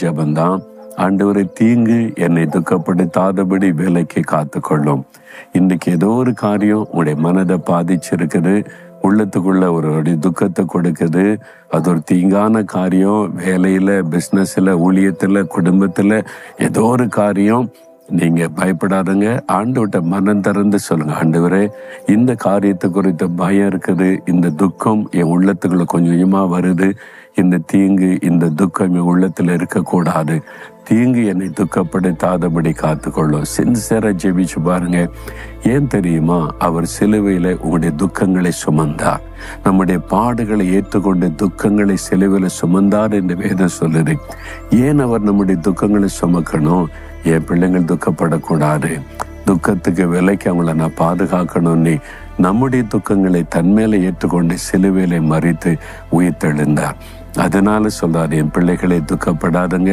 ஜெபந்தான். ஆண்டவரே, தீங்கு என்னை துக்கப்படுத்தாதபடி வேலைக்கு காத்துக்கொள்ளும். இன்னைக்கு ஏதோ ஒரு காரியம் உங்களுடைய மனதை பாதிச்சிருக்குது, உள்ளத்துக்குள்ள ஒரு துக்கத்தை கொடுக்குது. அது ஒரு தீங்கான காரியம். வேலையில, பிஸ்னஸ்ல, ஊழியத்துல, குடும்பத்துல ஏதோ ஒரு காரியம். நீங்க பயப்படாதங்க. ஆண்டவர்கிட்ட மனம் திறந்து சொல்லுங்க, ஆண்டவரே, இந்த காரியத்தை குறித்த பயம் இருக்குது, இந்த துக்கம் என் உள்ளத்துக்குள்ள கொஞ்சம் கொஞ்சமா வருது, இந்த தீங்கு, இந்த துக்கம் என் உள்ளத்துல இருக்கக்கூடாது, தீங்கு என்னை துக்கப்படுத்தாதபடி காத்துக்கொள்ளும். சின்சியரா ஜெபிச்சு பாருங்க. ஏன் தெரியுமா? அவர் சிலுவையில உங்களுடைய துக்கங்களை சுமந்தார். நம்முடைய பாடுகளை ஏற்றுக்கொண்டு துக்கங்களை சிலுவையில சுமந்தார் என்று வேதம் சொல்லுது. ஏன் அவர் நம்முடைய துக்கங்களை சுமக்கணும்? என் பிள்ளைங்கள் துக்கப்படக்கூடாது, துக்கத்துக்கு விலைக்கு அவங்கள நான் பாதுகாக்கணும்னு நம்முடைய துக்கங்களை தன்மேல ஏற்றுக்கொண்டு சிலுவையில மறித்து உயிர்த்தெழுந்தார். அதனால சொல்றாரு, என் பிள்ளைகளை துக்கப்படாதங்க,